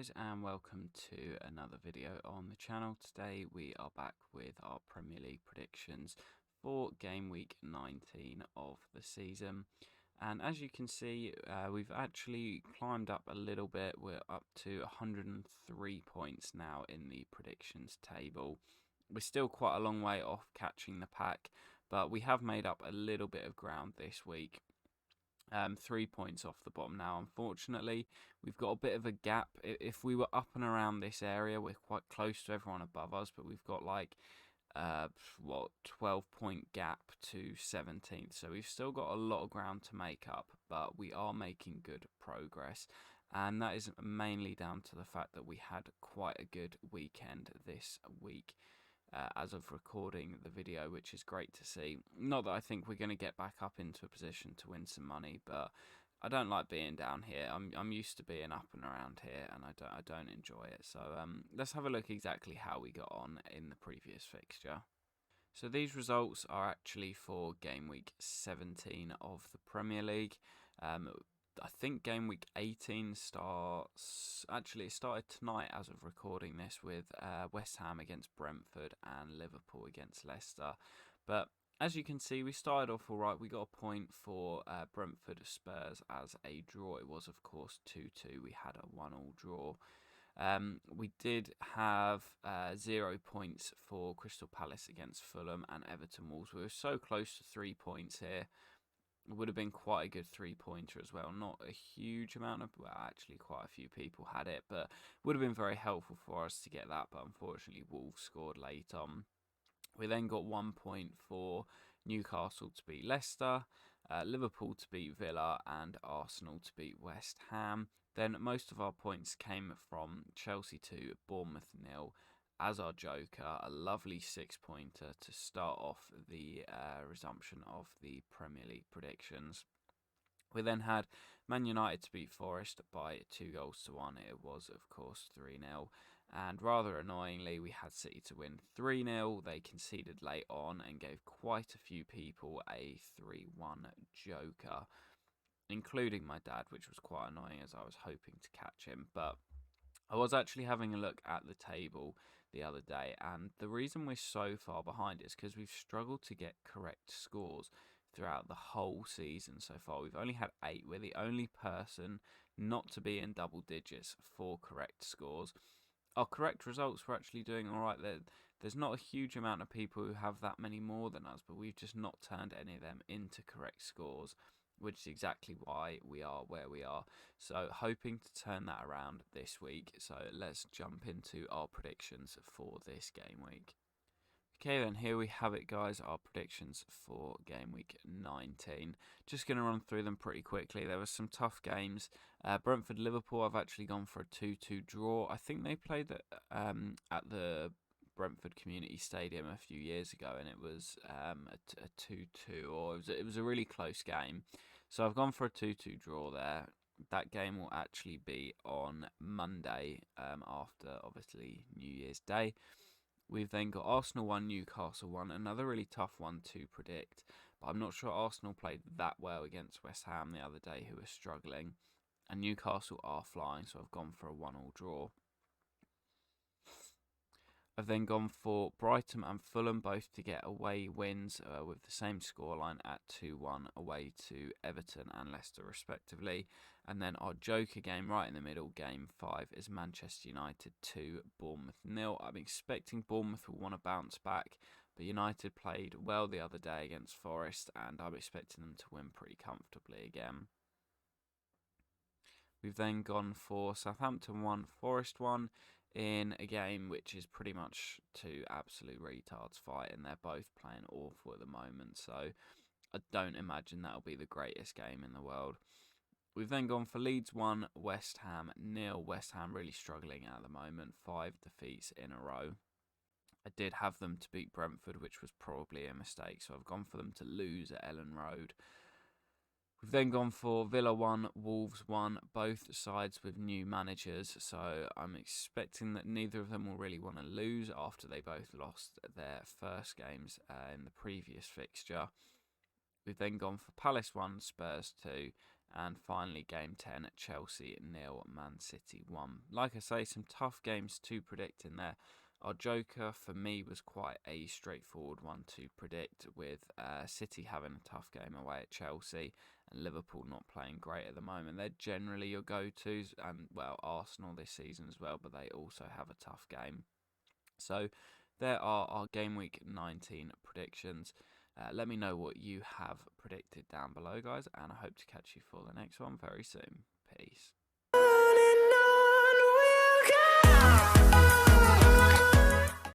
guys, and welcome to another video on the channel. Today we are back with our Premier League predictions for game week 19 of the season. And as you can see, we've actually climbed up a little bit. We're up to 103 points now in the predictions table. We're still quite a long way off catching the pack, but we have made up a little bit of ground this week. 3 points off the bottom now. Unfortunately, we've got a bit of a gap. If we were up and around this area, we're quite close to everyone above us, but we've got like 12-point gap to 17th, so we've still got a lot of ground to make up, but we are making good progress, and that is mainly down to the fact that we had quite a good weekend this week. As of recording the video, which is great to see. Not that I think we're going to get back up into a position to win some money, but I don't like being down here. I'm used to being up and around here, and I don't enjoy it. So let's have a look exactly how we got on in the previous fixture. So these results are actually for game week 17 of the Premier League. I think game week 18 starts. Actually, it started tonight as of recording this with West Ham against Brentford and Liverpool against Leicester. But as you can see, we started off all right. We got a point for Brentford Spurs as a draw. It was, of course, 2-2. We had a 1-1 draw. We did have 0 points for Crystal Palace against Fulham and Everton Wolves. We were so close to 3 points here. It would have been quite a good 3-pointer as well. Not a huge amount of, well, actually quite a few people had it, but would have been very helpful for us to get that. But unfortunately, Wolves scored late on. We then got 1 point for Newcastle to beat Leicester, Liverpool to beat Villa, and Arsenal to beat West Ham. Then most of our points came from Chelsea 2, Bournemouth 0. As our joker, a lovely 6-pointer to start off the resumption of the Premier League predictions. We then had Man United to beat Forest by 2-1. It was, of course, 3-0. And rather annoyingly, we had City to win 3-0. They conceded late on and gave quite a few people a 3-1 joker, including my dad, which was quite annoying as I was hoping to catch him. But I was actually having a look at the table the other day, and the reason we're so far behind is because we've struggled to get correct scores throughout the whole season so far. We've only had 8. We're the only person not to be in double digits for correct scores. Our correct results were actually doing all right. There's not a huge amount of people who have that many more than us, but we've just not turned any of them into correct scores, which is exactly why we are where we are. So hoping to turn that around this week. So let's jump into our predictions for this game week. Okay, then here we have it, guys, our predictions for game week 19. Just going to run through them pretty quickly. There were some tough games. Brentford-Liverpool, I've actually gone for a 2-2 draw. I think they played at the Brentford Community Stadium a few years ago, and it was a 2-2, or it was a really close game. So I've gone for a 2-2 draw there. That game will actually be on Monday, after, obviously, New Year's Day. We've then got Arsenal 1, Newcastle 1, another really tough one to predict. But I'm not sure Arsenal played that well against West Ham the other day, who were struggling. And Newcastle are flying, so I've gone for a 1-1 draw. I've then gone for Brighton and Fulham both to get away wins with the same scoreline at 2-1 away to Everton and Leicester respectively. And then our joker game right in the middle, game 5, is Manchester United 2, Bournemouth 0. I'm expecting Bournemouth will want to bounce back, but United played well the other day against Forest, and I'm expecting them to win pretty comfortably again. We've then gone for Southampton 1, Forest 1 in a game which is pretty much two absolute retards fighting. They're both playing awful at the moment, so I don't imagine that'll be the greatest game in the world. We've then gone for Leeds 1, West Ham 0. West Ham really struggling at the moment, 5 defeats in a row. I did have them to beat Brentford, which was probably a mistake, so I've gone for them to lose at Ellen Road. We've then gone for Villa 1, Wolves 1, both sides with new managers, so I'm expecting that neither of them will really want to lose after they both lost their first games in the previous fixture. We've then gone for Palace 1, Spurs 2, And finally, game 10 at Chelsea 0, Man City 1. Like I say, some tough games to predict in there. Our joker for me was quite a straightforward one to predict, with City having a tough game away at Chelsea and Liverpool not playing great at the moment. They're generally your go-tos, and well, Arsenal this season as well, but they also have a tough game. So there are our Game Week 19 predictions. Let me know what you have predicted down below, guys, and I hope to catch you for the next one very soon. Peace.